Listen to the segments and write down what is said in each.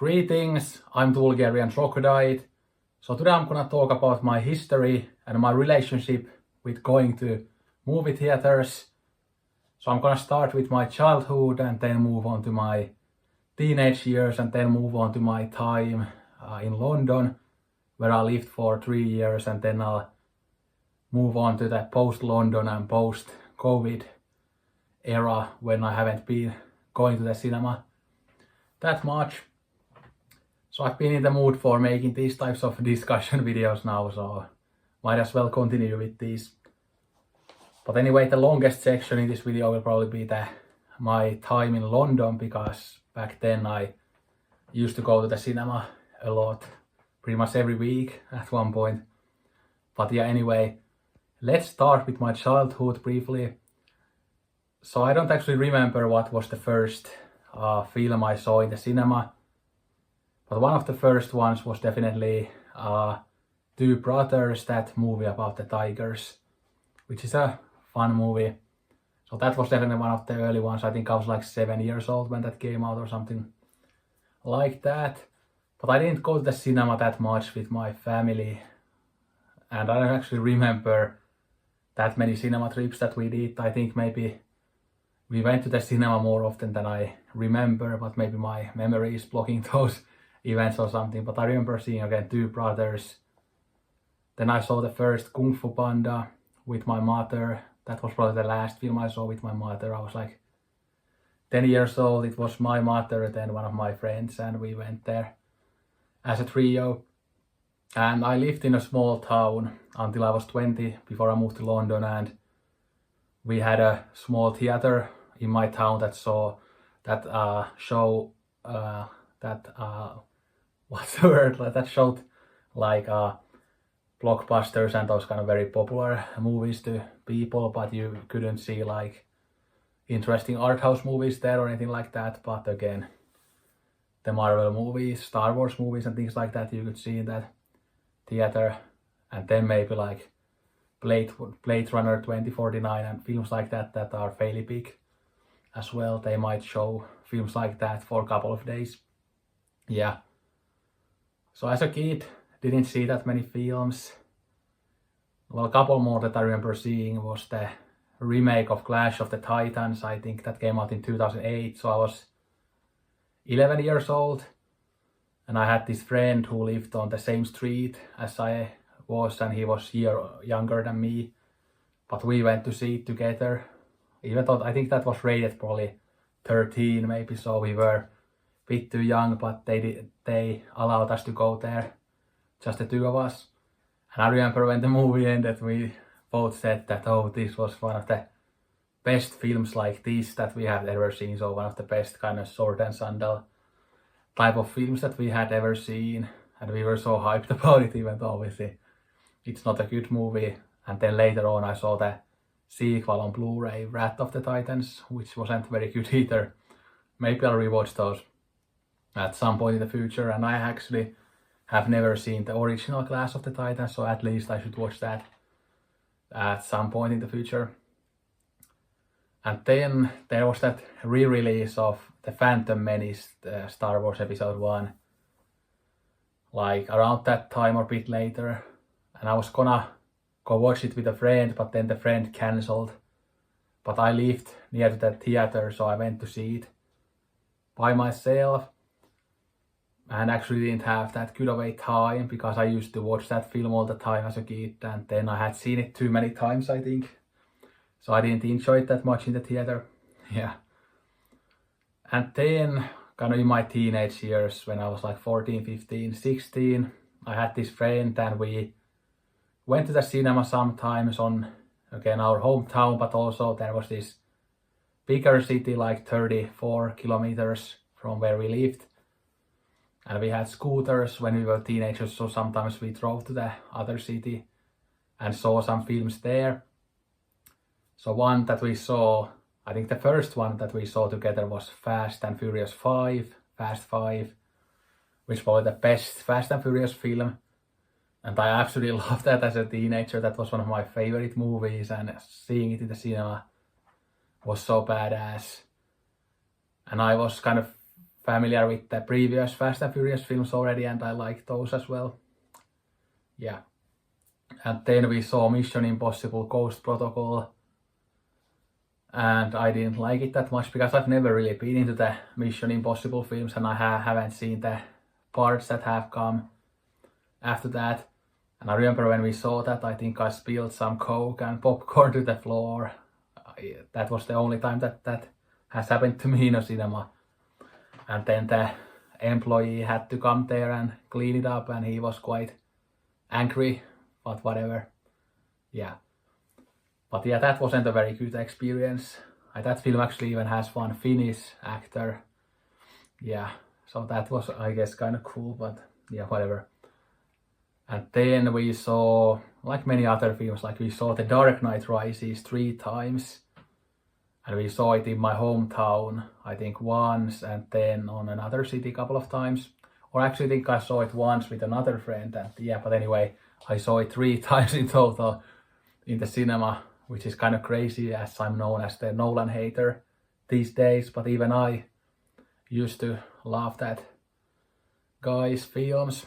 Greetings, I'm the Bulgarian Troglodyte. So today I'm gonna talk about my history and my relationship with going to movie theaters. So I'm gonna start with my childhood and then move on to my teenage years and then move on to my time in London, where I lived for 3 years, and then I'll move on to the post-London and post-COVID era when I haven't been going to the cinema that much. So I've been in the mood for making these types of discussion videos now, so might as well continue with these. But anyway, the longest section in this video will probably be my time in London, because back then I used to go to the cinema a lot, pretty much every week at one point. But yeah, anyway, let's start with my childhood briefly. So I don't actually remember what was the first film I saw in the cinema. But one of the first ones was definitely Two Brothers, that movie about the tigers, which is a fun movie. So that was definitely one of the early ones. I think I was like 7 years old when that came out or something like that. But I didn't go to the cinema that much with my family. And I don't actually remember that many cinema trips that we did. I think maybe we went to the cinema more often than I remember, but maybe my memory is blocking those events or something. But I remember seeing again Two Brothers. Then I saw the first Kung Fu Panda with my mother. That was probably the last film I saw with my mother. I was like 10 years old. It was my mother, then one of my friends, and we went there as a trio. And I lived in a small town until I was 20 before I moved to London, and we had a small theater in my town that saw that what's the word? That showed like blockbusters and those kind of very popular movies to people, but you couldn't see like interesting art house movies there or anything like that. But again, the Marvel movies, Star Wars movies and things like that you could see in that theater. And then maybe like Blade Runner 2049 and films like that that are fairly big as well. They might show films like that for a couple of days. Yeah. So as a kid, didn't see that many films. Well, a couple more that I remember seeing was the remake of Clash of the Titans. I think that came out in 2008. So I was 11 years old. And I had this friend who lived on the same street as I was, and he was a year younger than me. But we went to see it together. Even though I think that was rated probably 13 maybe, so we were a bit too young, but they allowed us to go there, just the two of us. And I remember when the movie ended, we both said that, oh, this was one of the best films like this that we have ever seen. So one of the best kind of sword and sandal type of films that we had ever seen. And we were so hyped about it, even though obviously it's not a good movie. And then later on I saw the sequel on Blu-ray, Wrath of the Titans, which wasn't very good either. Maybe I'll rewatch those at some point in the future. And I actually have never seen the original Clash of the Titans, so at least I should watch that at some point in the future. And then there was that re-release of The Phantom Menace, Star Wars Episode 1, like around that time or a bit later. And I was gonna go watch it with a friend, but then the friend cancelled. But I lived near to that theater, so I went to see it by myself. And actually didn't have that good of a time, because I used to watch that film all the time as a kid, and then I had seen it too many times, I think. So I didn't enjoy it that much in the theater. Yeah. And then, kind of in my teenage years, when I was like 14, 15, 16, I had this friend, and we went to the cinema sometimes on, again, our hometown, but also there was this bigger city, like 34 kilometers from where we lived. And we had scooters when we were teenagers, so sometimes we drove to the other city and saw some films there. So one that we saw, I think the first one that we saw together was Fast and Furious 5, Fast 5, which was probably the best Fast and Furious film. And I absolutely loved that as a teenager. That was one of my favorite movies, and seeing it in the cinema was so badass. And I was kind of familiar with the previous Fast and Furious films already, and I like those as well. Yeah. And then we saw Mission Impossible Ghost Protocol. And I didn't like it that much because I've never really been into the Mission Impossible films, and I haven't seen the parts that have come after that. And I remember when we saw that, I think I spilled some Coke and popcorn to the floor. That was the only time that has happened to me in a cinema. And then the employee had to come there and clean it up, and he was quite angry, but whatever. Yeah. But yeah, that wasn't a very good experience. That film actually even has one Finnish actor. Yeah, so that was, I guess, kind of cool, but yeah, whatever. And then we saw, like many other films, like we saw The Dark Knight Rises 3 times. And we saw it in my hometown, I think once, and then on another city a couple of times. Or actually I think I saw it once with another friend. And yeah, but anyway, I saw it 3 times in total in the cinema, which is kind of crazy as I'm known as the Nolan hater these days. But even I used to love that guy's films.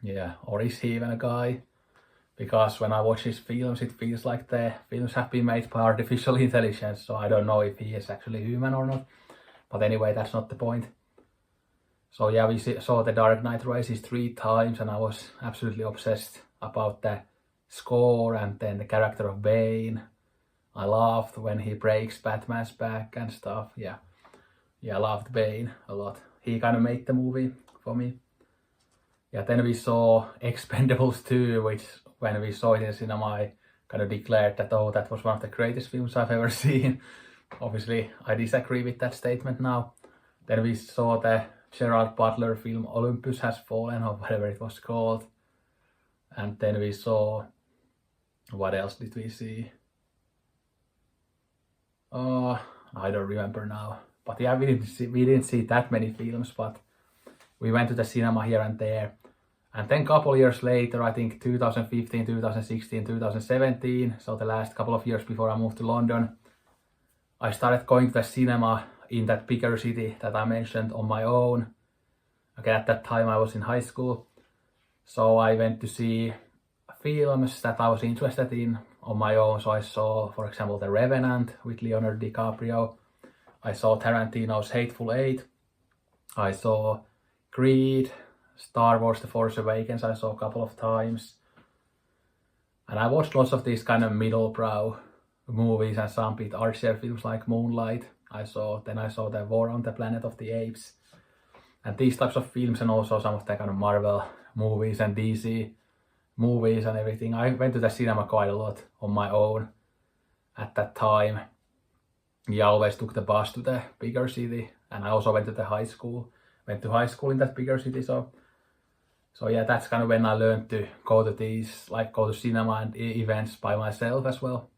Yeah, or is he even a guy? Because when I watch his films, it feels like the films have been made by artificial intelligence. So I don't know if he is actually human or not. But anyway, that's not the point. So yeah, we saw The Dark Knight Rises 3 times, and I was absolutely obsessed about the score and then the character of Bane. I loved when he breaks Batman's back and stuff. Yeah, I loved Bane a lot. He kind of made the movie for me. Yeah, then we saw Expendables 2, which when we saw it in cinema, I kind of declared that, oh, that was one of the greatest films I've ever seen. Obviously, I disagree with that statement now. Then we saw the Gerard Butler film Olympus Has Fallen, or whatever it was called. And then we saw, what else did we see? I don't remember now. But yeah, we didn't see that many films, but we went to the cinema here and there. And then a couple years later, I think 2015, 2016, 2017, so the last couple of years before I moved to London, I started going to the cinema in that bigger city that I mentioned on my own. Again, at that time I was in high school. So I went to see films that I was interested in on my own. So I saw, for example, The Revenant with Leonardo DiCaprio. I saw Tarantino's Hateful Eight. I saw Creed, Star Wars The Force Awakens I saw a couple of times. And I watched lots of these kind of middle-brow movies and some bit artsier films like Moonlight. Then I saw The War on the Planet of the Apes. And these types of films, and also some of the kind of Marvel movies and DC movies and everything. I went to the cinema quite a lot on my own at that time. Yeah, I always took the bus to the bigger city, and I also went to the high school. Went to high school in that bigger city, so yeah, that's kind of when I learned to go to these, like go to cinema and events by myself as well.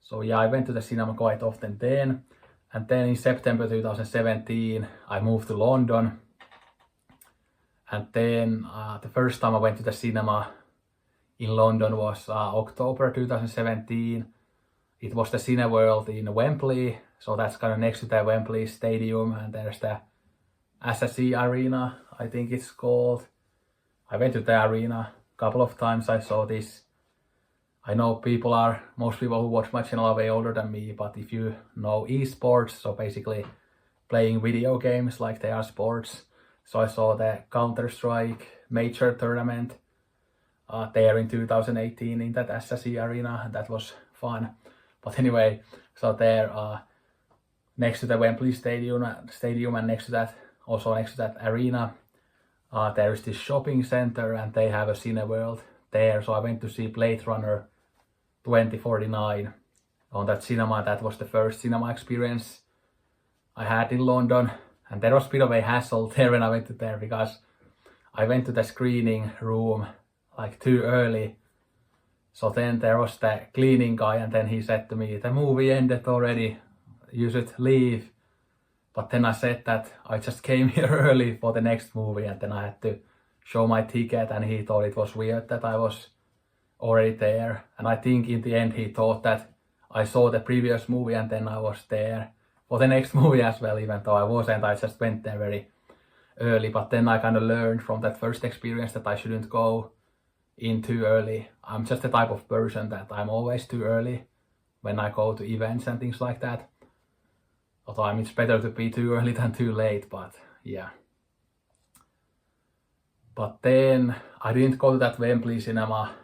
So yeah, I went to the cinema quite often then. And then in September 2017, I moved to London. And then the first time I went to the cinema in London was October 2017. It was the Cineworld in Wembley. So that's kind of next to the Wembley Stadium. And there's the SSE Arena, I think it's called. I went to the arena a couple of times. I saw this. I know most people who watch my channel are way older than me, but if you know esports, so basically playing video games like they are sports. So I saw the Counter-Strike major tournament there in 2018 in that SSE Arena, and that was fun. But anyway, so there next to the Wembley Stadium and next to that arena, there is this shopping center, and they have a Cineworld there. So I went to see Blade Runner 2049 on that cinema. That was the first cinema experience I had in London, and there was a bit of a hassle there when I went to there, because I went to the screening room like too early. So then there was the cleaning guy, and then he said to me, the movie ended already, you should leave. But then I said that I just came here early for the next movie, and then I had to show my ticket, and he thought it was weird that I was already there. And I think in the end he thought that I saw the previous movie and then I was there for the next movie as well, even though I wasn't. I just went there very early, but then I kind of learned from that first experience that I shouldn't go in too early. I'm just the type of person that I'm always too early when I go to events and things like that. Although I mean, it's better to be too early than too late, but yeah. But then I didn't go to that Wembley cinema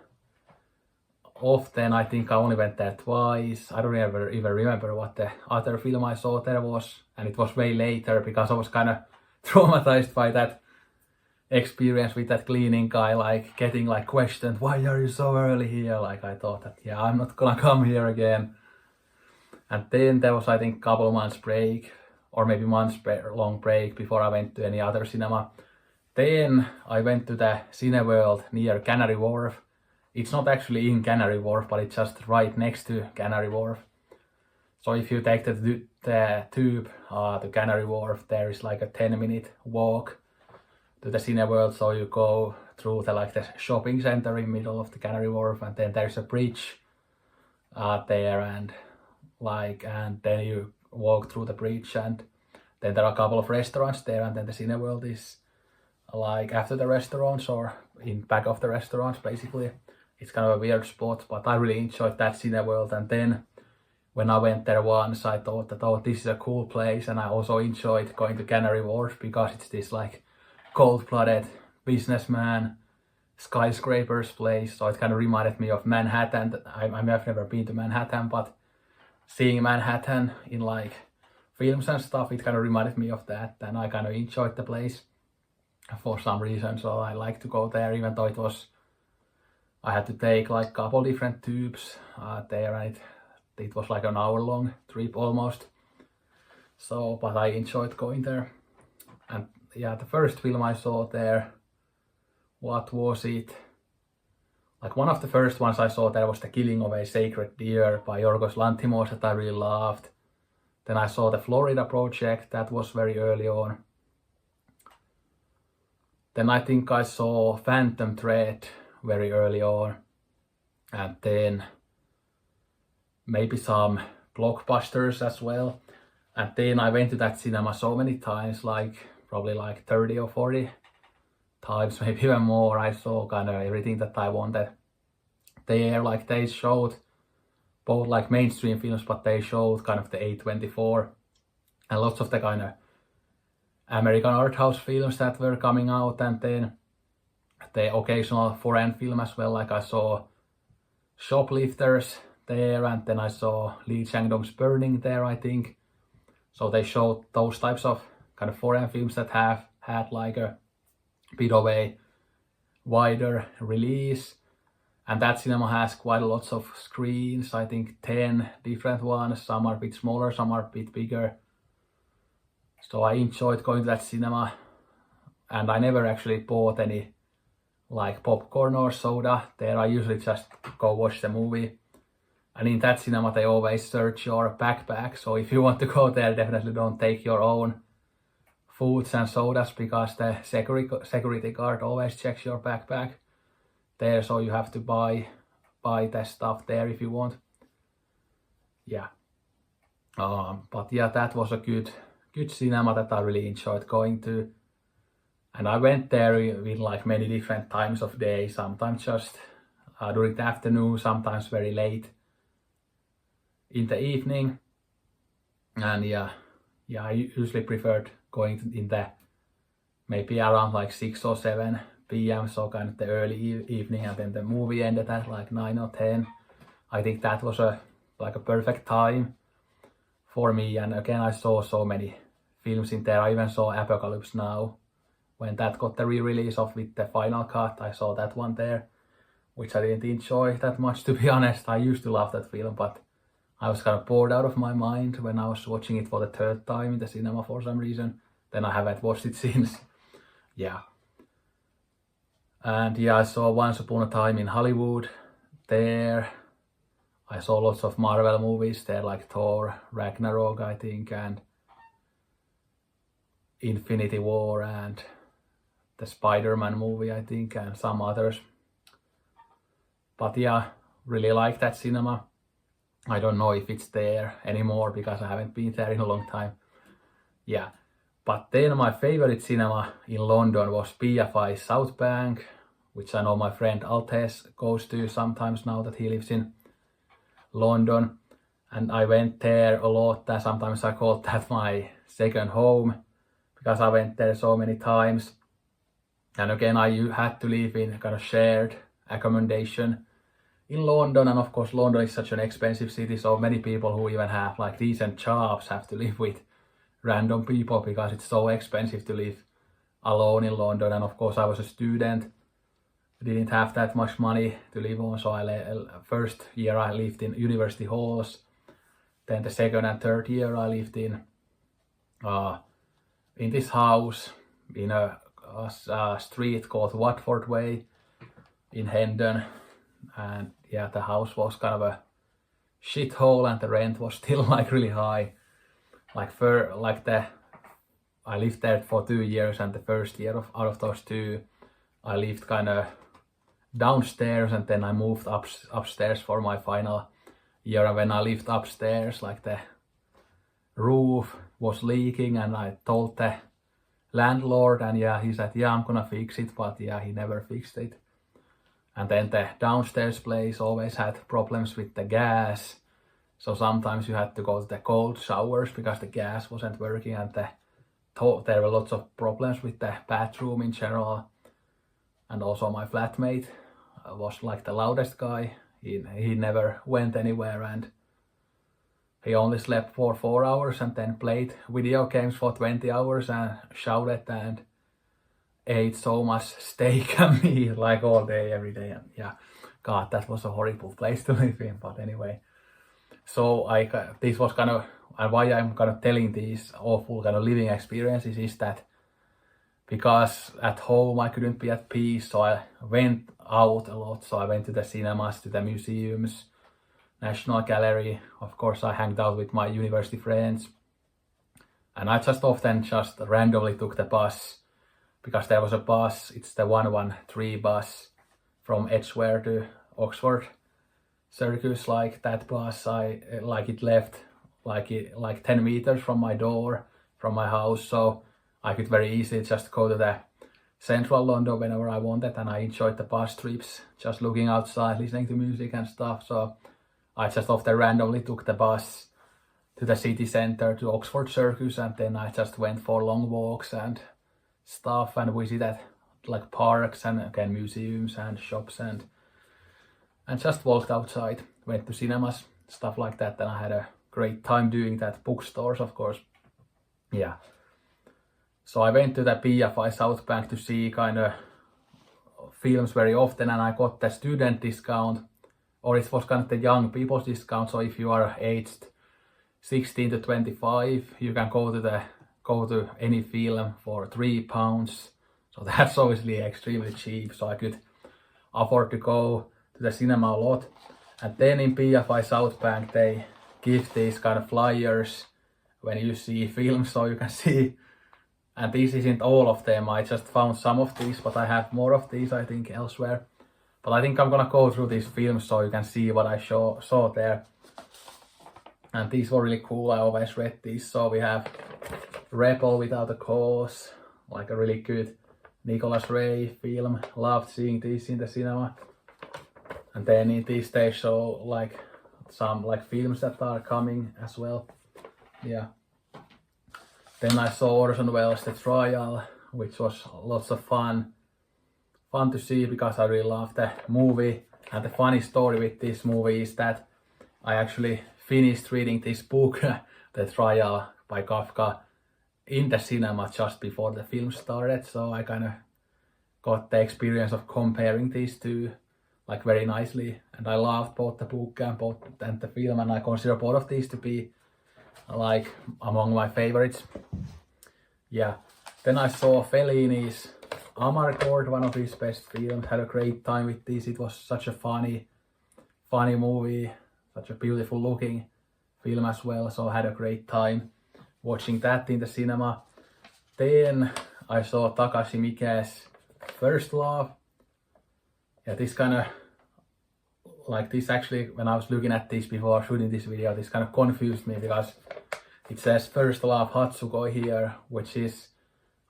often. I think I only went there twice. I don't even remember what the other film I saw there was, and it was way later because I was kind of traumatized by that experience with that cleaning guy, like getting like questioned, why are you so early here? Like I thought that, yeah, I'm not gonna come here again. And then there was, I think, couple months break, or maybe months long break before I went to any other cinema. Then I went to the Cineworld near Canary Wharf. It's not actually in Canary Wharf, but it's just right next to Canary Wharf. So if you take the tube to Canary Wharf, there is like a 10-minute walk to the Cineworld. So you go through the shopping center in the middle of the Canary Wharf, and then there's a bridge there, and then you walk through the bridge, and then there are a couple of restaurants there, and then the Cineworld is like after the restaurants or in back of the restaurants basically. It's kind of a weird spot, but I really enjoyed that Cineworld. And then when I went there once, I thought that, oh, this is a cool place, and I also enjoyed going to Canary Wharf because it's this like cold-blooded businessman skyscrapers place. So it kind of reminded me of Manhattan. I mean, I've never been to Manhattan, but seeing Manhattan in like films and stuff, it kind of reminded me of that, and I kind of enjoyed the place for some reason. So I like to go there, even though I had to take like a couple different tubes there, and it was like an hour-long trip almost. So, but I enjoyed going there. And yeah, the first film I saw there, what was it? Like one of the first ones I saw there was The Killing of a Sacred Deer by Yorgos Lanthimos that I really loved. Then I saw The Florida Project, that was very early on. Then I think I saw Phantom Thread very early on. And then maybe some blockbusters as well. And then I went to that cinema so many times, like probably like 30 or 40 times, maybe even more. I saw kind of everything that I wanted there. Like they showed both like mainstream films, but they showed kind of the A24 and lots of the kind of American art house films that were coming out, and then the occasional foreign film as well. Like I saw Shoplifters there, and then I saw Lee Chang-dong's Burning there, I think. So they showed those types of kind of foreign films that have had like a bit of a wider release. And that cinema has quite a lot of screens, I think 10 different ones. Some are a bit smaller, some are a bit bigger. So I enjoyed going to that cinema, and I never actually bought any like popcorn or soda there. I usually just go watch the movie. And in that cinema they always search your backpack, so if you want to go there, definitely don't take your own foods and sodas, because the security guard always checks your backpack there, so you have to buy the stuff there if you want. Yeah. But yeah, that was a good cinema that I really enjoyed going to. And I went there with like many different times of day, sometimes just during the afternoon, sometimes very late in the evening. And yeah, I usually preferred going in the maybe around like 6 or 7 p.m. so kind of the early evening, and then the movie ended at like 9 or 10. I think that was like a perfect time for me. And again, I saw so many films in there. I even saw Apocalypse Now when that got the re-release of with the final cut. I saw that one there, which I didn't enjoy that much, to be honest. I used to love that film, but I was kind of bored out of my mind when I was watching it for the 3rd time in the cinema for some reason. Then I haven't watched it since. Yeah. And yeah, I saw Once Upon a Time in Hollywood there. I saw lots of Marvel movies there, like Thor, Ragnarok, I think, and Infinity War, and the Spider-Man movie, I think, and some others. But yeah, really like that cinema. I don't know if it's there anymore because I haven't been there in a long time. Yeah, but then my favorite cinema in London was BFI Southbank, which I know my friend Altes goes to sometimes now that he lives in London. And I went there a lot, and sometimes I called that my second home because I went there so many times. And again, I had to live in kind of shared accommodation in London, and of course London is such an expensive city, so many people who even have like decent jobs have to live with random people because it's so expensive to live alone in London. And of course I was a student, didn't have that much money to live on, so first year I lived in university halls, then the second and third year I lived in this house in a street called Watford Way in Hendon. And yeah, the house was kind of a shithole and the rent was still like really high. I lived there for 2 years, and the first year out of those 2 I lived kind of downstairs, and then I moved upstairs for my final year. And when I lived upstairs, like the roof was leaking, and I told the landlord, and yeah, he said, yeah, I'm gonna fix it, but yeah, he never fixed it. And then the downstairs place always had problems with the gas, so sometimes you had to go to the cold showers because the gas wasn't working, and there were lots of problems with the bathroom in general. And also my flatmate was like the loudest guy. He never went anywhere, and he only slept for 4 hours and then played video games for 20 hours and shouted and ate so much steak and meat like all day, every day. And yeah, God, that was a horrible place to live in. But anyway, so this was kind of, and why I'm kind of telling these awful kind of living experiences is that because at home I couldn't be at peace, so I went out a lot. So I went to the cinemas, to the museums, National Gallery. Of course, I hanged out with my university friends, and I just often just randomly took the bus because there was a bus. It's the 113 bus from Edgware to Oxford Circus. Like that bus, it left like 10 meters from my door, from my house, so I could very easily just go to the central London whenever I wanted, and I enjoyed the bus trips, just looking outside, listening to music and stuff. So I just often randomly took the bus to the city center, to Oxford Circus, and then I just went for long walks and stuff and visited like parks and again museums and shops and just walked outside, went to cinemas, stuff like that. And I had a great time doing that. Bookstores, of course. Yeah. So I went to the BFI Southbank to see kind of films very often, and I got the student discount, or it was kind of the young people's discount. So if you are aged 16 to 25, you can go to any film for £3. So that's obviously extremely cheap. So I could afford to go to the cinema a lot. And then in BFI Southbank they give these kind of flyers when you see films, so you can see. And this isn't all of them, I just found some of these, but I have more of these I think elsewhere. But I think I'm gonna go through these films so you can see what I saw there. And these were really cool, I always read these. So we have Rebel Without a Cause, like a really good Nicholas Ray film. Loved seeing these in the cinema. And then in these they show like some like films that are coming as well. Yeah. Then I saw Orson Welles' The Trial, which was lots of fun to see because I really loved the movie. And the funny story with this movie is that I actually finished reading this book, The Trial by Kafka, in the cinema just before the film started. So I kind of got the experience of comparing these two like very nicely. And I loved both the book and the film, and I consider both of these to be like among my favorites. Yeah. Then I saw Fellini's Amarcord, one of his best films. Had a great time with this. It was such a funny movie, such a beautiful looking film as well. So I had a great time watching that in the cinema. Then I saw Takashi Miike's First Love. Yeah, this kind of like this actually, when I was looking at this before shooting this video, this kind of confused me because it says First Love Hatsugoi here, which is,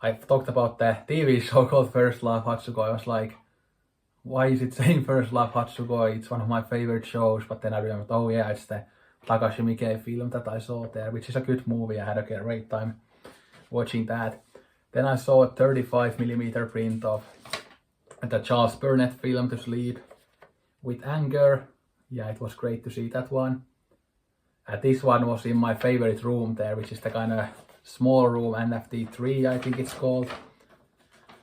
I've talked about the TV show called First Love Hatsugoi. I was like, why is it saying First Love Hatsugoi? It's one of my favorite shows. But then I remembered, oh yeah, it's the Takashi Miike film that I saw there, which is a good movie. I had a great time watching that. Then I saw a 35mm print of the Charles Burnett film To Sleep with Anger. Yeah, it was great to see that one. This one was in my favorite room there, which is the kind of small room, NFT3 I think it's called.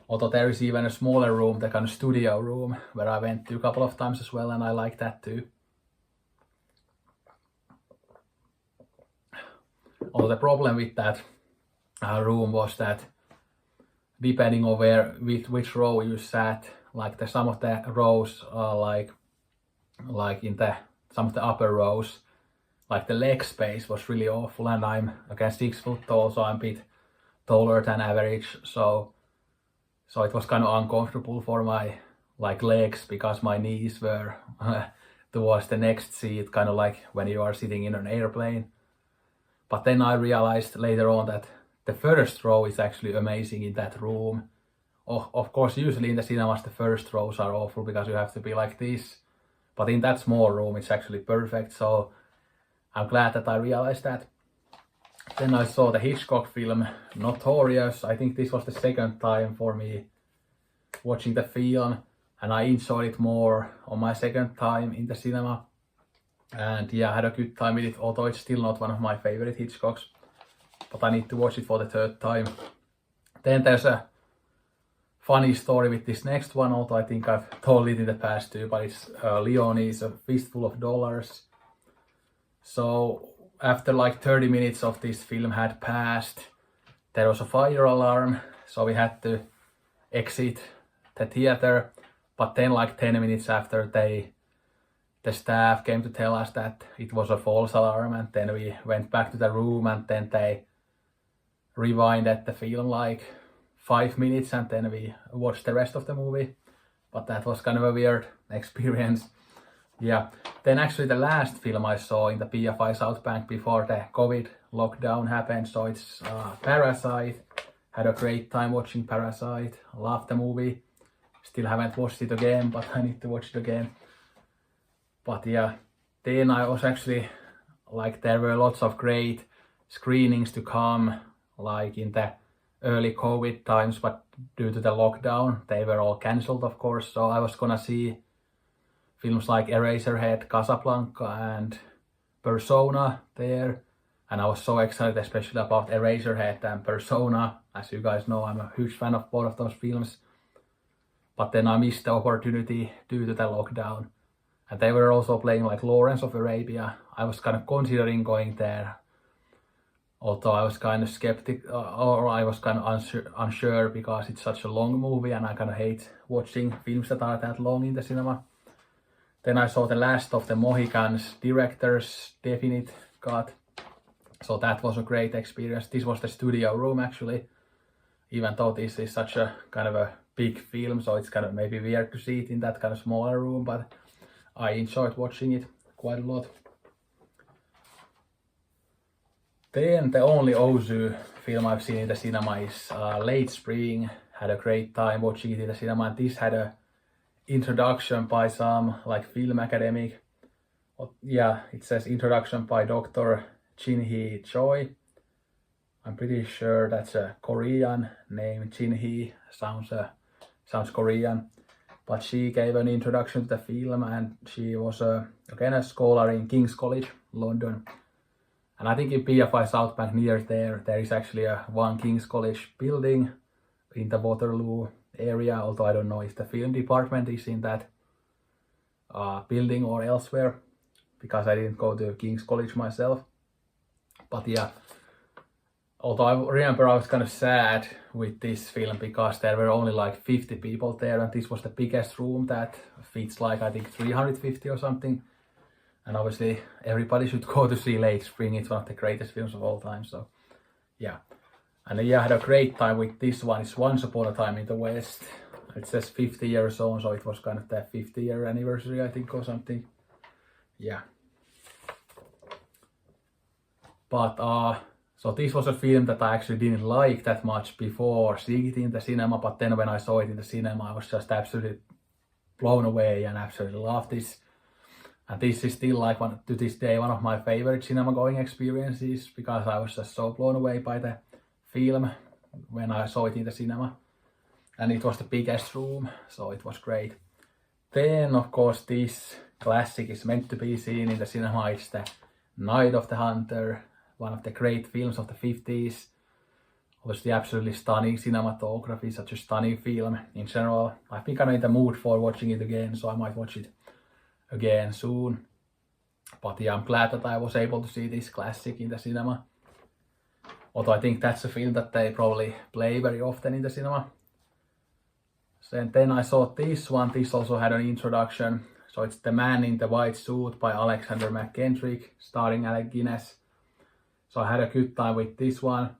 Although there is even a smaller room, the kind of studio room, where I went to a couple of times as well, and I like that too. Although the problem with that room was that depending on which row you sat, like some of the rows are like in some of the upper rows, like the leg space was really awful, and I'm again 6 foot tall, so I'm a bit taller than average, so it was kind of uncomfortable for my legs, because my knees were towards the next seat, kind of like when you are sitting in an airplane. But then I realized later on that the first row is actually amazing in that room. Of course, usually in the cinemas the first rows are awful because you have to be like this, but in that small room it's actually perfect, so I'm glad that I realized that. Then I saw the Hitchcock film Notorious. I think this was the second time for me watching the film, and I enjoyed it more on my second time in the cinema. And yeah, I had a good time with it, although it's still not one of my favorite Hitchcocks, but I need to watch it for the third time. Then there's a funny story with this next one, although I think I've told it in the past too, but it's Leonie's A Fistful of Dollars. So after like 30 minutes of this film had passed, there was a fire alarm, so we had to exit the theater. But then like 10 minutes after, the staff came to tell us that it was a false alarm, and then we went back to the room, and then they rewinded the film like 5 minutes, and then we watched the rest of the movie. But that was kind of a weird experience. Yeah, then actually the last film I saw in the BFI Southbank before the COVID lockdown happened, so it's Parasite. Had a great time watching Parasite. Loved the movie. Still haven't watched it again, but I need to watch it again. But yeah, then I was actually, like, there were lots of great screenings to come, like in the early COVID times, but due to the lockdown, they were all cancelled, of course, so I was gonna see films like Eraserhead, Casablanca and Persona there, and I was so excited especially about Eraserhead and Persona. As you guys know, I'm a huge fan of both of those films, but then I missed the opportunity due to the lockdown. And they were also playing like Lawrence of Arabia. I was kind of considering going there, although I was kind of skeptic, or I was kind of unsure because it's such a long movie and I kind of hate watching films that are that long in the cinema. Then I saw The Last of the Mohicans director's definite cut. So that was a great experience. This was the studio room actually, even though this is such a kind of a big film, so it's kind of maybe weird to see it in that kind of smaller room, but I enjoyed watching it quite a lot. Then the only Ozu film I've seen in the cinema is Late Spring. Had a great time watching it in the cinema, and this had a introduction by some like film academic. Yeah, it says introduction by Dr. Jin-hee Choi. I'm pretty sure that's a Korean name. Jin-hee sounds Korean. But she gave an introduction to the film, and she was again a scholar in King's College, London. And I think in BFI Southbank near there is actually one King's College building in the Waterloo area, although I don't know if the film department is in that building or elsewhere, because I didn't go to King's College myself. But yeah, although I remember I was kind of sad with this film because there were only like 50 people there, and this was the biggest room that fits like I think 350 or something. And obviously everybody should go to see Late Spring. It's one of the greatest films of all time, so yeah. And yeah, I had a great time with this one. It's Once Upon a Time in the West. It says 50 years on, so it was kind of the 50-year anniversary, I think, or something. yeah. But so this was a film that I actually didn't like that much before seeing it in the cinema, but then when I saw it in the cinema, I was just absolutely blown away and absolutely loved this. And this is still like to this day one of my favorite cinema going experiences, because I was just so blown away by the film when I saw it in the cinema. And it was the biggest room, so it was great. Then of course this classic is meant to be seen in the cinema. It's the Night of the Hunter, one of the great films of the 50s. Obviously absolutely stunning cinematography, such a stunning film in general. I've been kind of in the mood for watching it again, so I might watch it again soon. But yeah, I'm glad that I was able to see this classic in the cinema. Although I think that's a film that they probably play very often in the cinema. So, and then I saw this one. This also had an introduction. So it's The Man in the White Suit by Alexander McKendrick, starring Alec Guinness. So I had a good time with this one.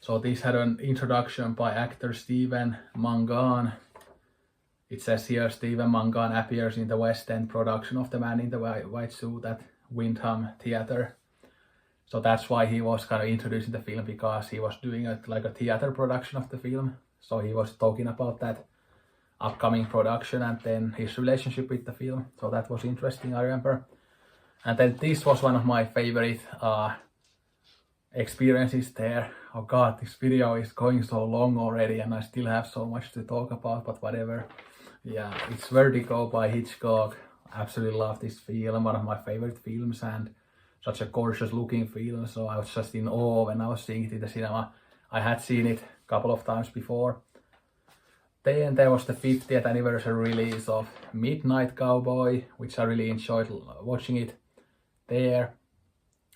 So this had an introduction by actor Stephen Mangan. It says here Stephen Mangan appears in the West End production of The Man in the White Suit at Wyndham Theatre. So that's why he was kind of introducing the film, because he was doing like a theatre production of the film. So he was talking about that upcoming production and then his relationship with the film. So that was interesting, I remember. And then this was one of my favorite experiences there. Oh god, this video is going so long already and I still have so much to talk about, but whatever. Yeah, it's Vertigo by Hitchcock. Absolutely love this film, one of my favorite films, and such a gorgeous looking film. So I was just in awe when I was seeing it in the cinema. I had seen it a couple of times before. Then there was the 50th anniversary release of Midnight Cowboy, which I really enjoyed watching it there.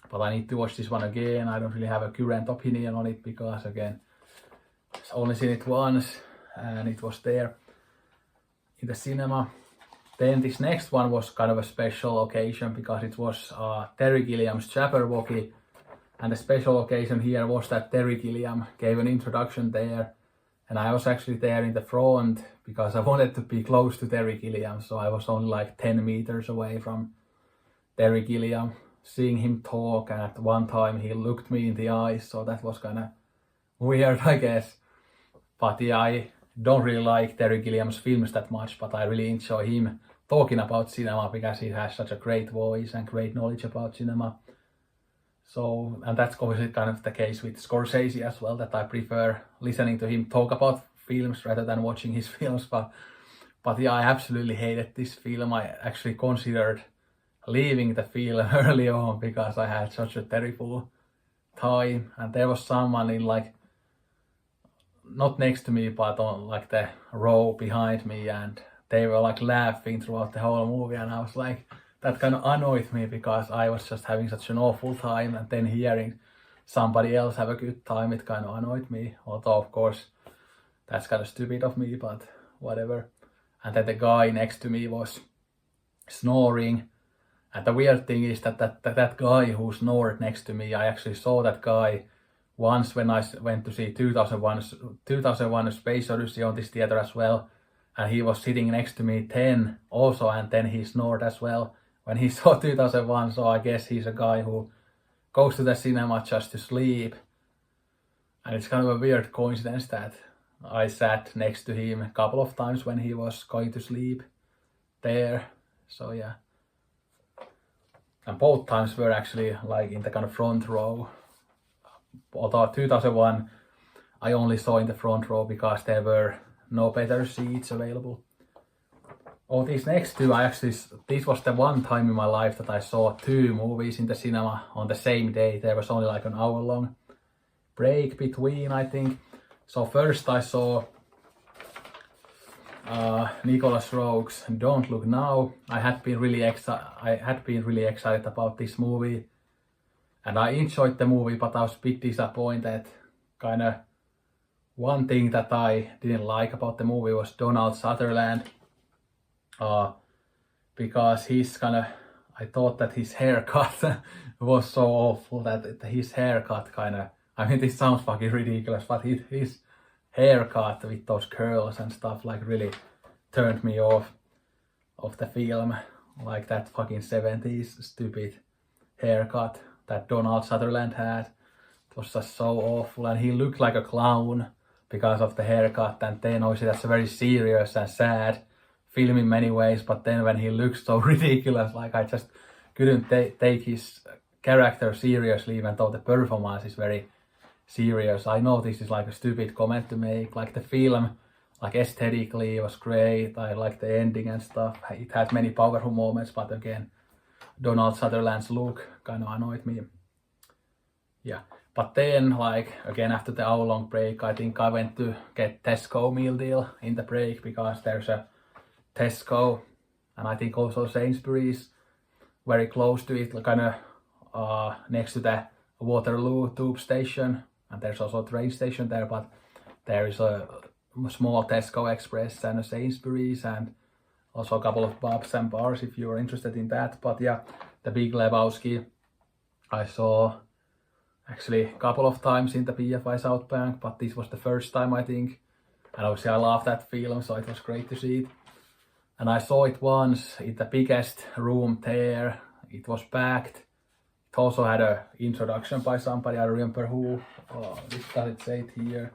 But I need to watch this one again. I don't really have a current opinion on it, because again, I've only seen it once and it was there in the cinema. Then this next one was kind of a special occasion, because it was Terry Gilliam's Jabberwocky. And the special occasion here was that Terry Gilliam gave an introduction there. And I was actually there in the front because I wanted to be close to Terry Gilliam. So I was only like 10 meters away from Terry Gilliam, seeing him talk. And at one time he looked me in the eyes. So that was kind of weird, I guess. But yeah, I don't really like Terry Gilliam's films that much, but I really enjoy him talking about cinema, because he has such a great voice and great knowledge about cinema. So, and that's obviously kind of the case with Scorsese as well, that I prefer listening to him talk about films rather than watching his films. But yeah, I absolutely hated this film. I actually considered leaving the film early on because I had such a terrible time. And there was someone in like, not next to me, but on like the row behind me, and they were like laughing throughout the whole movie, and I was like, that kind of annoyed me, because I was just having such an awful time, and then hearing somebody else have a good time, it kind of annoyed me. Although of course that's kind of stupid of me, but whatever. And then the guy next to me was snoring, and the weird thing is that guy who snored next to me, I actually saw that guy once when I went to see 2001 A Space Odyssey on this theater as well, and he was sitting next to me then also, and then he snored as well when he saw 2001. So I guess he's a guy who goes to the cinema just to sleep. And it's kind of a weird coincidence that I sat next to him a couple of times when he was going to sleep there. So yeah. And both times were actually like in the kind of front row. Although 2001 I only saw in the front row because there were no better seats available. Oh, these next two, this was the one time in my life that I saw two movies in the cinema on the same day. There was only like an hour long break between, I think. So first I saw Nicholas Roeg's Don't Look Now. I had been really excited about this movie, and I enjoyed the movie, but I was a bit disappointed. Kind of one thing that I didn't like about the movie was Donald Sutherland. Because I thought that his haircut was so awful, that his haircut I mean, this sounds fucking ridiculous, but his haircut with those curls and stuff like really turned me off of the film. like that fucking 70s stupid haircut that Donald Sutherland had. It was just so awful, and he looked like a clown because of the haircut. And then obviously that's a very serious and sad film in many ways, but then when he looks so ridiculous, like I just couldn't take his character seriously, even though the performance is very serious. I know this is like a stupid comment to make, like the film, like aesthetically it was great, I like the ending and stuff, it had many powerful moments, but again, Donald Sutherland's look kind of annoyed me. Yeah, but then like again after the hour-long break, I think I went to get Tesco meal deal in the break, because there's a Tesco and I think also Sainsbury's very close to it, kind of next to the Waterloo tube station, and there's also a train station there, but there is a small Tesco Express and a Sainsbury's, and also a couple of pubs and bars if you're interested in that. But yeah, The Big Lebowski I saw actually a couple of times in the BFI Southbank, but this was the first time I think, and obviously I love that film, so it was great to see it. And I saw it once in the biggest room there, it was packed. It also had an introduction by somebody, I remember who. Oh, does it say it here?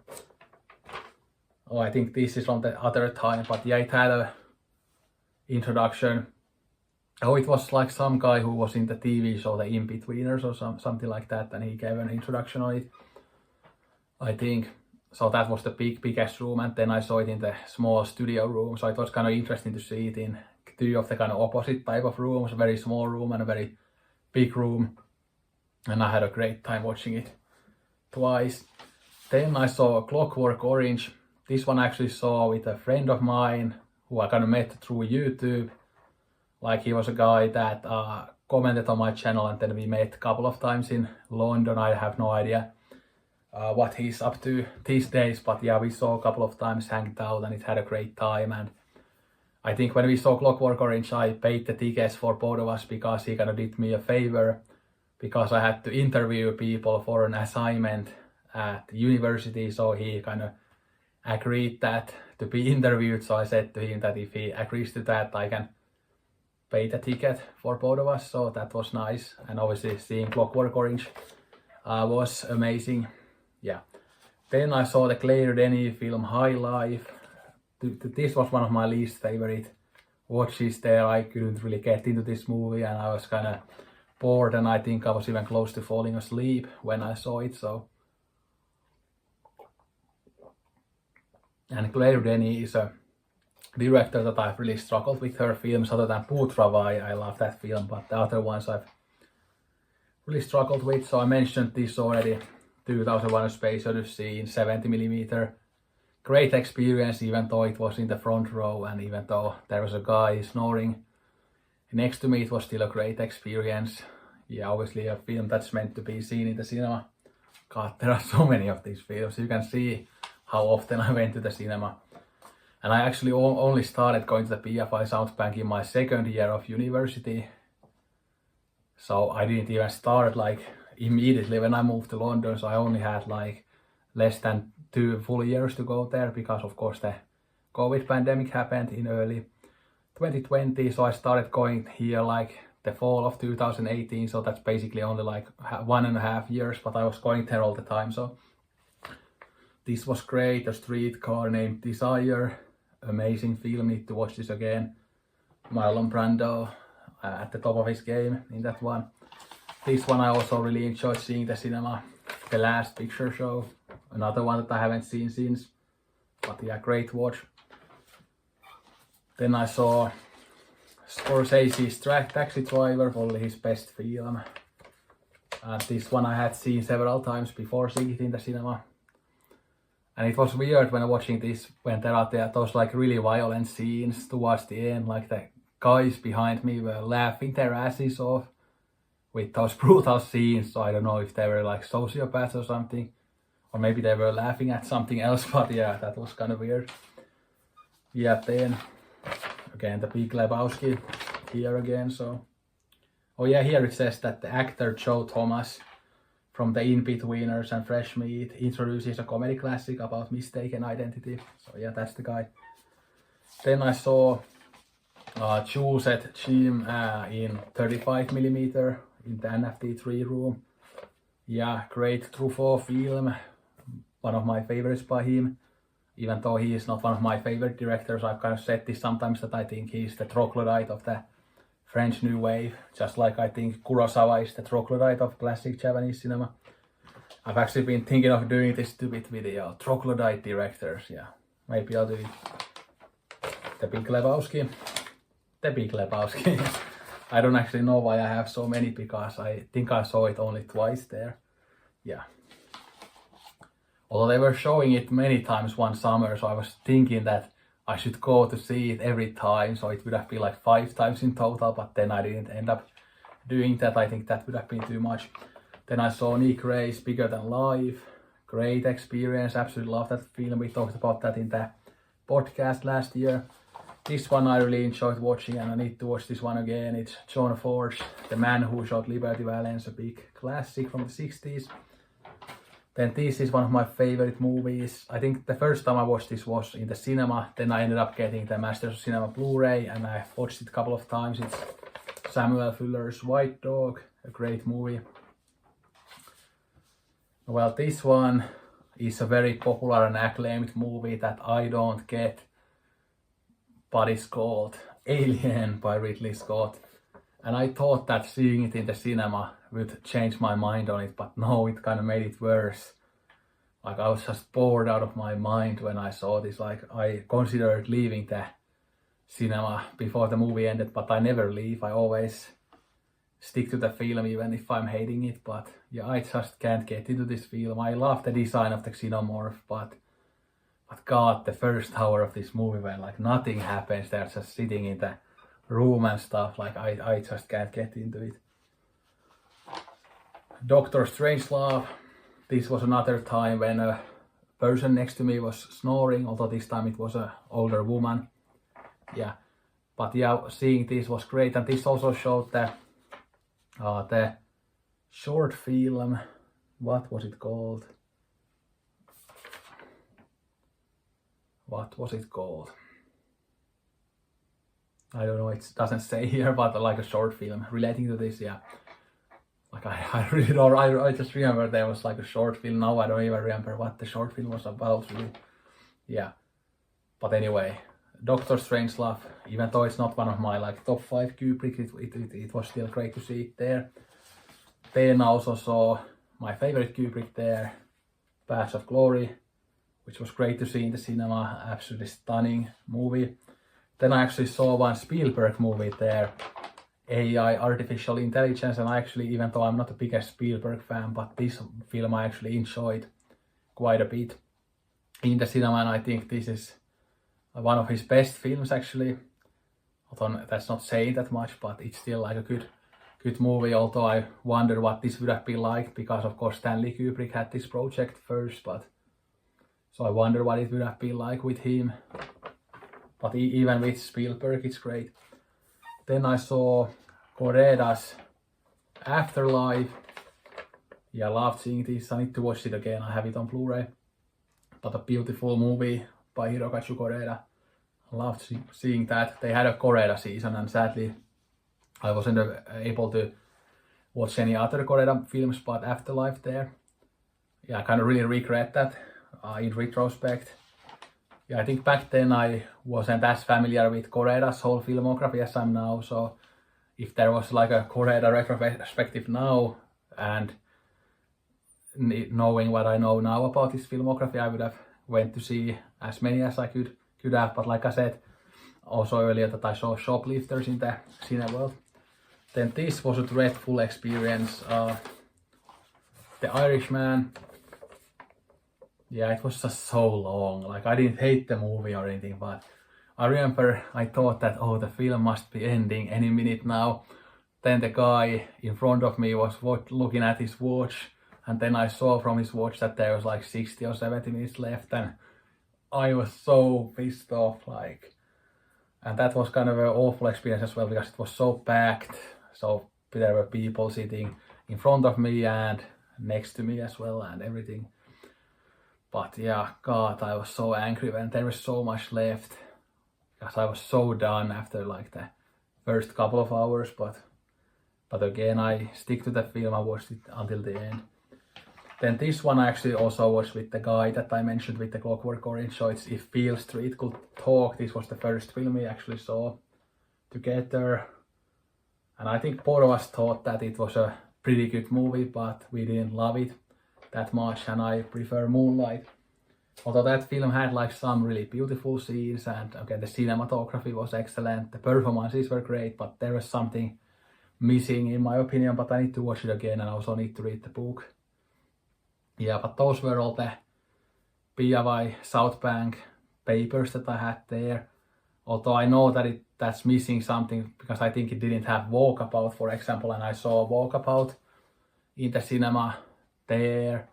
Oh, I think this is from the other time, but yeah, it had a introduction. Oh, it was like some guy who was in the TV show, The In-Betweeners or something like that, and he gave an introduction on it, I think. So that was the biggest room, and then I saw it in the small studio room, so it was kind of interesting to see it in two of the kind of opposite type of rooms, a very small room and a very big room, and I had a great time watching it twice. Then I saw Clockwork Orange. This one I actually saw with a friend of mine who I kind of met through YouTube. Like he was a guy that commented on my channel, and then we met a couple of times in London. I have no idea what he's up to these days, but yeah, we saw a couple of times, hanged out, and it had a great time. And I think when we saw Clockwork Orange, I paid the tickets for both of us because he kind of did me a favor, because I had to interview people for an assignment at university, so he kind of agreed that to be interviewed. So I said to him that if he agrees to that, I can pay the ticket for both of us, so that was nice. And obviously seeing Clockwork Orange was amazing. Yeah. Then I saw the Claire Denis film High Life. This was one of my least favorite watches there. I couldn't really get into this movie, and I was kind of bored, and I think I was even close to falling asleep when I saw it. So, and Claire Denis is a director that I've really struggled with her films, other than Putrava. I love that film, but the other ones I've really struggled with. So I mentioned this already, 2001: A Space Odyssey in 70mm. Great experience, even though it was in the front row, and even though there was a guy snoring next to me, it was still a great experience. Yeah, obviously a film that's meant to be seen in the cinema. God, there are so many of these films. You can see how often I went to the cinema. And I actually only started going to the BFI Southbank in my second year of university. So I didn't even start like immediately when I moved to London. So I only had like less than 2 full years to go there, because of course the COVID pandemic happened in early 2020. So I started going here like the fall of 2018. So that's basically only like 1.5 years, but I was going there all the time. So this was great. A Streetcar Named Desire. Amazing film, need to watch this again. Marlon Brando at the top of his game in that one. This one I also really enjoyed seeing the cinema. The Last Picture Show, another one that I haven't seen since, but yeah, great watch. Then I saw Scorsese's Taxi Driver, probably his best film. And this one I had seen several times before seeing it in the cinema. And it was weird when watching this, when there are those like really violent scenes towards the end, like the guys behind me were laughing their asses off with those brutal scenes. So I don't know if they were like sociopaths or something, or maybe they were laughing at something else, but yeah, that was kind of weird. Yeah, then again The Big Lebowski here again. So, oh yeah, here it says that the actor Joe Thomas from The In-Betweeners and Fresh Meat introduces a comedy classic about mistaken identity. So yeah, that's the guy. Then I saw choose Jim in 35mm in the NFT3 room. Yeah, great Truffaut film, one of my favorites by him. Even though he is not one of my favorite directors, I've kind of said this sometimes that I think he's the troglodyte of the French New Wave, just like I think Kurosawa is the troglodyte of classic Japanese cinema. I've actually been thinking of doing this stupid video, troglodyte directors, yeah. Maybe I'll do it. The Big Lebowski. I don't actually know why I have so many, because I think I saw it only twice there. Yeah. Although they were showing it many times one summer, so I was thinking that I should go to see it every time, so it would have been like 5 times in total, but then I didn't end up doing that. I think that would have been too much. Then I saw Nick Ray's Bigger Than Life. Great experience, absolutely love that film. We talked about that in the podcast last year. This one I really enjoyed watching, and I need to watch this one again. It's John Ford's The Man Who Shot Liberty Valance, a big classic from the 60s. Then this is one of my favorite movies. I think the first time I watched this was in the cinema. Then I ended up getting the Masters of Cinema Blu-ray, and I watched it a couple of times. It's Samuel Fuller's White Dog, a great movie. Well, this one is a very popular and acclaimed movie that I don't get, but it's called Alien by Ridley Scott. And I thought that seeing it in the cinema would change my mind on it, but no, it kind of made it worse. Like, I was just bored out of my mind when I saw this. Like, I considered leaving the cinema before the movie ended, but I never leave. I always stick to the film even if I'm hating it. But yeah, I just can't get into this film. I love the design of the xenomorph, but God, the first hour of this movie when like nothing happens, they're just sitting in the room and stuff, like I just can't get into it. Dr. Strangelove. This was another time when a person next to me was snoring, although this time it was an older woman. Yeah, but yeah, seeing this was great, and this also showed the short film. What was it called? I don't know, it doesn't say here, but like a short film relating to this, yeah. Like I really don't, I just remember there was like a short film. Now I don't even remember what the short film was about, really. Yeah. But anyway, Doctor Strangelove, even though it's not one of my like top 5 Kubrick, it was still great to see it there. Then I also saw my favorite Kubrick there, Paths of Glory, which was great to see in the cinema, absolutely stunning movie. Then I actually saw one Spielberg movie there, AI, Artificial Intelligence, and I actually, even though I'm not the biggest Spielberg fan, but this film I actually enjoyed quite a bit in the cinema, and I think this is one of his best films actually. Although that's not saying that much, but it's still like a good movie, although I wonder what this would have been like, because of course Stanley Kubrick had this project first, but so I wonder what it would have been like with him. But even with Spielberg, it's great. Then I saw Koreeda's Afterlife. Yeah, I loved seeing this. I need to watch it again. I have it on Blu-ray. But a beautiful movie by Hirokazu Koreeda. I loved seeing that. They had a Koreeda season, and sadly I wasn't able to watch any other Koreeda films, but Afterlife there. Yeah, I kind of really regret that in retrospect. Yeah, I think back then I wasn't as familiar with Koreeda's whole filmography as I'm now, so if there was like a Koreeda retrospective now, and knowing what I know now about his filmography, I would have went to see as many as I could have. But like I said also earlier, that I saw Shoplifters in the Cineworld. Then this was a dreadful experience. The Irishman. Yeah, it was just so long. Like, I didn't hate the movie or anything, but I remember I thought that, oh, the film must be ending any minute now. Then the guy in front of me was looking at his watch, and then I saw from his watch that there was like 60 or 70 minutes left, and I was so pissed off, like, and that was kind of an awful experience as well, because it was so packed. So there were people sitting in front of me and next to me as well and everything. But yeah, God, I was so angry when there was so much left. because I was so done after like the first couple of hours, but again I stick to the film. I watched it until the end. Then this one I actually also watched with the guy that I mentioned with the Clockwork Orange, so it's If Beale Street Could Talk. This was the first film we actually saw together, and I think both of us thought that it was a pretty good movie, but we didn't love it that much, and I prefer Moonlight. Although that film had like some really beautiful scenes, and okay, the cinematography was excellent, the performances were great, but there was something missing in my opinion, but I need to watch it again and I also need to read the book. Yeah, but those were all the BFI Southbank papers that I had there. Although I know that that's missing something because I think it didn't have Walkabout, for example, and I saw Walkabout in the cinema there.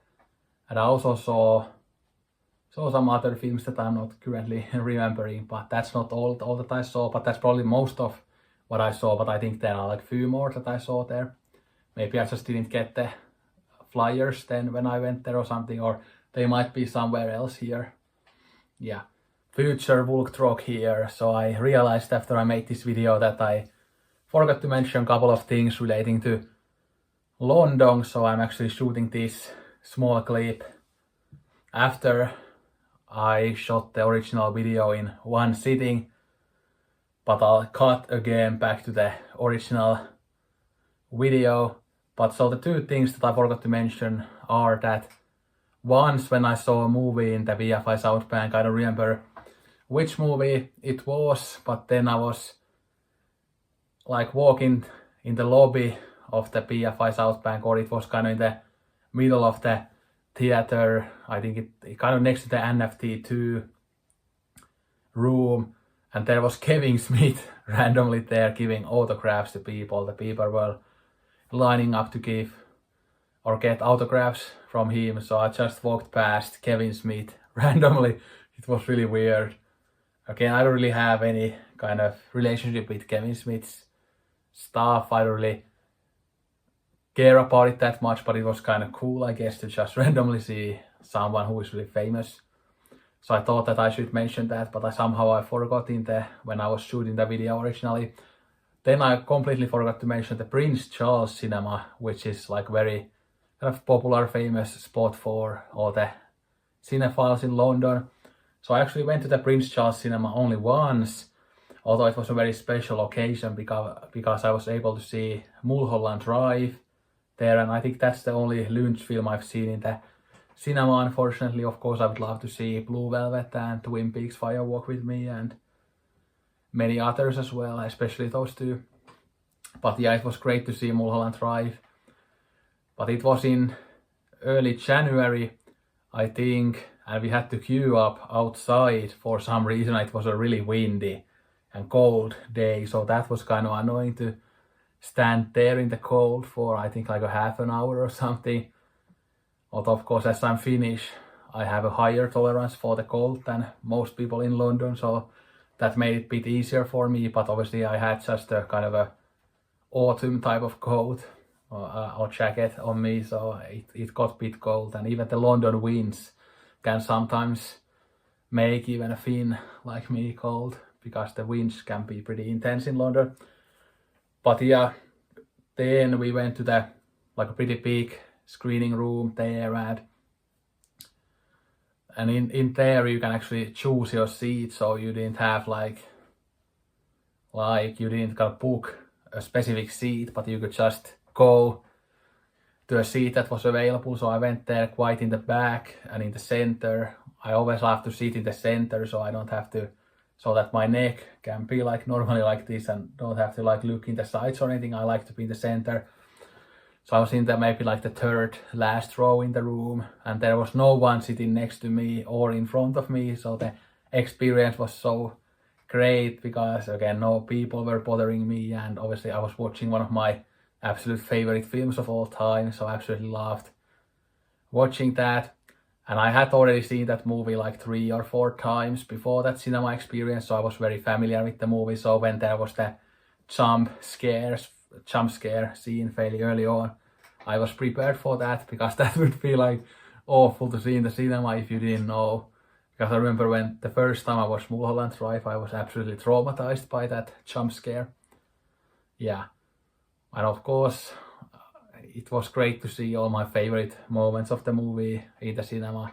And I also saw some other films that I'm not currently remembering, but that's not all that I saw, but that's probably most of what I saw, but I think there are like few more that I saw there. Maybe I just didn't get the flyers then when I went there or something, or they might be somewhere else here. Yeah, future Vulktrog here. So I realized after I made this video that I forgot to mention a couple of things relating to London, so I'm actually shooting this small clip after I shot the original video in one sitting, but I'll cut again back to the original video. But so the two things that I forgot to mention are that once when I saw a movie in the BFI Southbank, I don't remember which movie it was, but then I was like walking in the lobby of the BFI Southbank, or it was kind of in the middle of the theater. I think it kind of next to the NFT2 room, and there was Kevin Smith randomly there giving autographs to people. The people were lining up to give or get autographs from him, so I just walked past Kevin Smith randomly. It was really weird. Again, I don't really have any kind of relationship with Kevin Smith's stuff. I don't really care about it that much, but it was kind of cool, I guess, to just randomly see someone who is really famous. So I thought that I should mention that, but I forgot when I was shooting the video originally. Then I completely forgot to mention the Prince Charles Cinema, which is like very kind of popular, famous spot for all the cinephiles in London. So I actually went to the Prince Charles Cinema only once, although it was a very special occasion because I was able to see Mulholland Drive there, and I think that's the only Lynch film I've seen in the cinema, unfortunately. Of course, I would love to see Blue Velvet and Twin Peaks Fire Walk with Me and many others as well, especially those two. But yeah, it was great to see Mulholland Drive. But it was in early January, I think, and we had to queue up outside for some reason. It was a really windy and cold day, so that was kind of annoying to stand there in the cold for I think like a half an hour or something. Although of course as I'm Finnish, I have a higher tolerance for the cold than most people in London, so that made it a bit easier for me. But obviously I had just a kind of a autumn type of coat or jacket on me, so it got a bit cold, and even the London winds can sometimes make even a Finn like me cold, because the winds can be pretty intense in London. But yeah, then we went to the like a pretty big screening room there, and in there you can actually choose your seat, so you didn't have like you didn't gotta book a specific seat, but you could just go to a seat that was available. So I went there quite in the back and in the center. I always have to sit in the center, so I don't have to, so that my neck can be like normally like this and don't have to like look in the sides or anything. I like to be in the center. So I was in the maybe like the third last row in the room, and there was no one sitting next to me or in front of me, so the experience was so great because again no people were bothering me, and obviously I was watching one of my absolute favorite films of all time, so I absolutely loved watching that. And I had already seen that movie like 3 or 4 times before that cinema experience, so I was very familiar with the movie. So when there was the jump scare scene fairly early on, I was prepared for that, because that would be like awful to see in the cinema if you didn't know Because I remember when the first time I watched Mulholland Drive, I was absolutely traumatized by that jump scare. Yeah, and of course, it was great to see all my favorite moments of the movie in the cinema.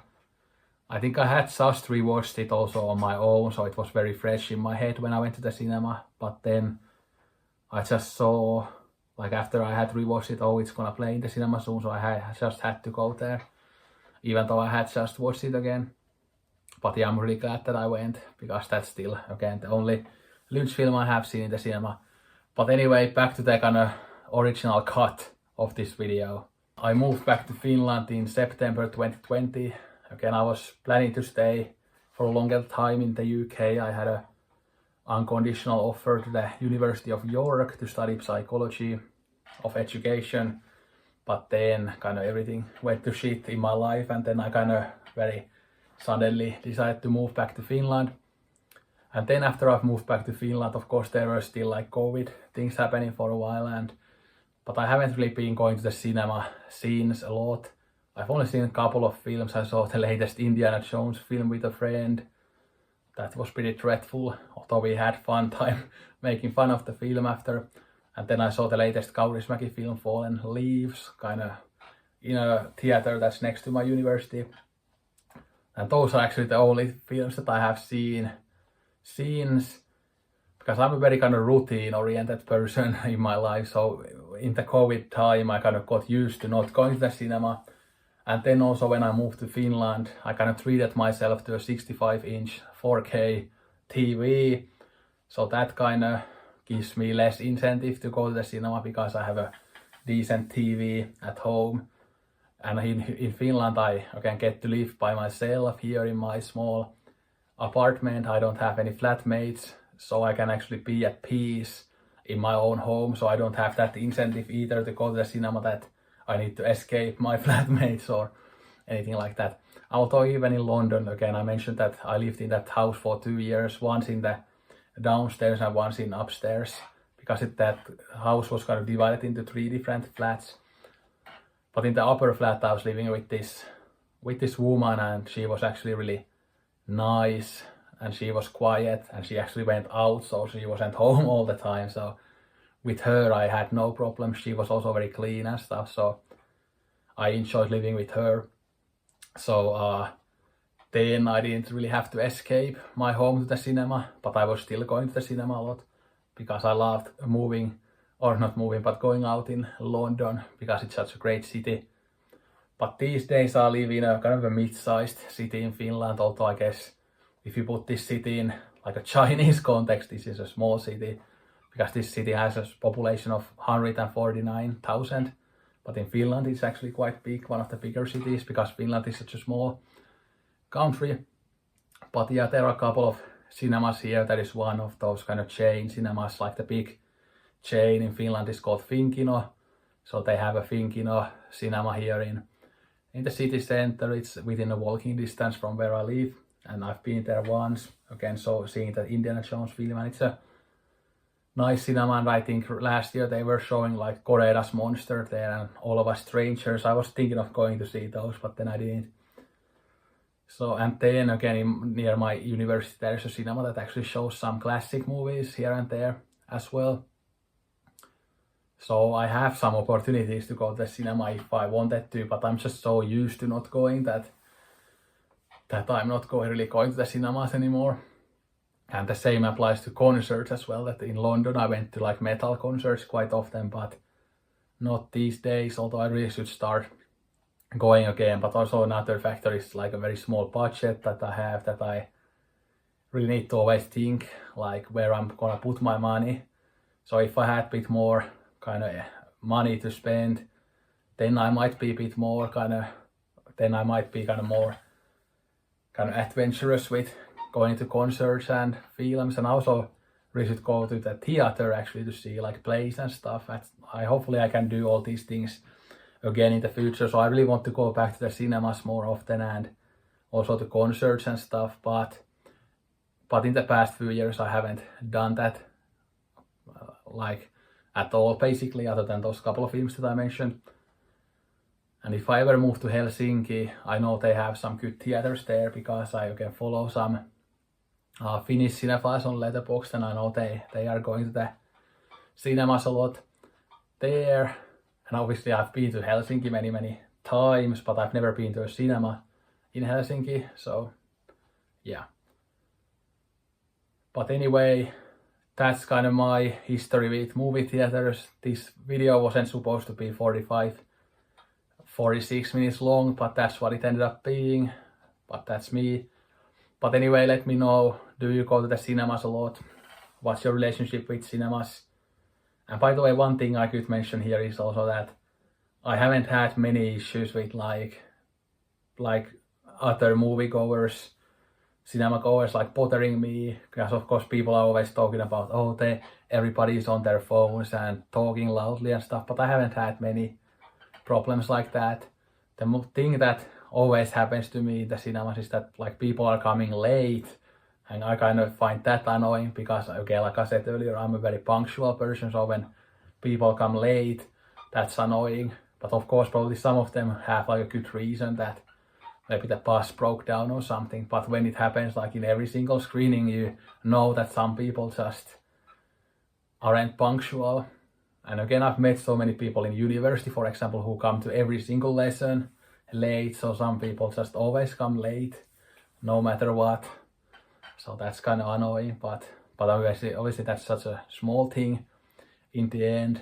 I think I had just rewatched it also on my own, so it was very fresh in my head when I went to the cinema. But then I just saw, like after I had rewatched it, oh, it's gonna play in the cinema soon, so I just had to go there, even though I had just watched it again. But yeah, I'm really glad that I went, because that's still, again, the only Lynch film I have seen in the cinema. But anyway, back to the kind of original cut of this video. I moved back to Finland in September 2020. Again, I was planning to stay for a longer time in the UK. I had an unconditional offer to the University of York to study psychology of education. But then kind of everything went to shit in my life, and then I kind of very suddenly decided to move back to Finland. And then after I've moved back to Finland, of course there were still like COVID things happening for a while, but I haven't really been going to the cinema since a lot. I've only seen a couple of films. I saw the latest Indiana Jones film with a friend. That was pretty dreadful, although we had fun time making fun of the film after. And then I saw the latest Kaurismäki film, Fallen Leaves, kind of in a theater that's next to my university. And those are actually the only films that I have seen since, because I'm a very kind of routine-oriented person in my life. So in the COVID time, I kind of got used to not going to the cinema. And then also when I moved to Finland, I kind of treated myself to a 65-inch 4K TV. So that kind of gives me less incentive to go to the cinema, because I have a decent TV at home. And in Finland, I again get to live by myself here in my small apartment. I don't have any flatmates, so I can actually be at peace in my own home. So I don't have that incentive either to go to the cinema, that I need to escape my flatmates or anything like that. Although even in London, again, I mentioned that I lived in that house for 2 years, once in the downstairs and once in upstairs, because that house was kind of divided into 3 different flats. But in the upper flat, I was living with this woman, and she was actually really nice, and she was quiet, and she actually went out, so she wasn't home all the time. So with her, I had no problem. She was also very clean and stuff, so I enjoyed living with her. So then I didn't really have to escape my home to the cinema, but I was still going to the cinema a lot, because I loved going out in London, because it's such a great city. But these days I live in a kind of a mid-sized city in Finland, although I guess if you put this city in like a Chinese context, this is a small city, because this city has a population of 149,000. But in Finland it's actually quite big, one of the bigger cities, because Finland is such a small country. But yeah, there are a couple of cinemas here. That is one of those kind of chain cinemas, like the big chain in Finland is called Finkino. So they have a Finkino cinema here in the city center. It's within a walking distance from where I live, and I've been there once, again, so seeing the Indiana Jones film, and it's a nice cinema. And I think last year they were showing like Korea's Monster there and All of Us Strangers. I was thinking of going to see those, but then I didn't. So, and then again near my university there's a cinema that actually shows some classic movies here and there as well. So I have some opportunities to go to the cinema if I wanted to, but I'm just so used to not going that I'm not really going to the cinemas anymore. And the same applies to concerts as well, that in London I went to like metal concerts quite often, but not these days, although I really should start going again. But also another factor is like a very small budget that I have, that I really need to always think like where I'm gonna put my money. So if I had a bit more kind of money to spend, then I might be a bit more more adventurous with going to concerts and films. And also really should go to the theater actually to see like plays and stuff. Hopefully I can do all these things again in the future. So I really want to go back to the cinemas more often, and also to concerts and stuff, but in the past few years I haven't done that like at all, basically, other than those couple of films that I mentioned. And if I ever move to Helsinki, I know they have some good theaters there because I can follow some Finnish cinephiles on Letterboxd, and I know they are going to the cinemas a lot there. And obviously I've been to Helsinki many times, but I've never been to a cinema in Helsinki, so yeah. But anyway, that's kind of my history with movie theaters. This video wasn't supposed to be 46 minutes long, but that's what it ended up being. But that's me. But anyway, let me know, do you go to the cinemas a lot? What's your relationship with cinemas? And by the way, one thing I could mention here is also that I haven't had many issues with like other moviegoers, cinema goers like bothering me, because of course people are always talking about, oh, everybody's on their phones and talking loudly and stuff, but I haven't had many problems like that. The thing that always happens to me in the cinemas is that like people are coming late, and I kind of find that annoying because, okay, like I said earlier, I'm a very punctual person, so when people come late, that's annoying. But of course, probably some of them have like a good reason, that maybe the bus broke down or something. But when it happens like in every single screening, you know that some people just aren't punctual. And again, I've met so many people in university, for example, who come to every single lesson late. So some people just always come late, no matter what. So that's kind of annoying, but obviously that's such a small thing in the end.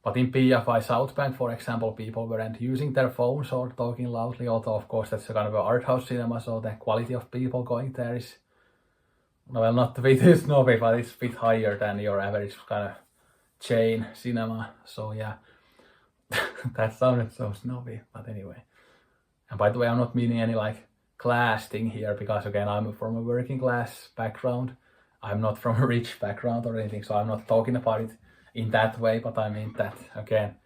But in BFI Southbank, for example, people weren't using their phones or talking loudly, although of course that's a kind of an art house cinema, so the quality of people going there is, well, not to be too snobby, but it's a bit higher than your average kind of chain cinema. So yeah, that sounded so snobby, but anyway. And by the way, I'm not meaning any like class thing here, because again, I'm from a working class background. I'm not from a rich background or anything, so I'm not talking about it in that way, but I mean that again,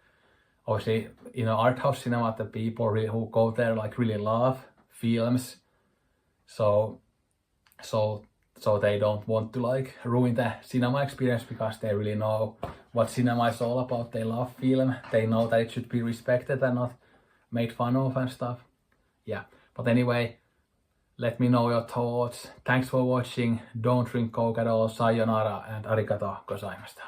obviously, you know, art house cinema, the people really, who go there like really love films, so they don't want to like ruin the cinema experience, because they really know what cinema is all about. They love film, they know that it should be respected and not made fun of and stuff. Yeah, but anyway, let me know your thoughts. Thanks for watching. Don't drink Coke at all. Sayonara and arigato gozaimashita.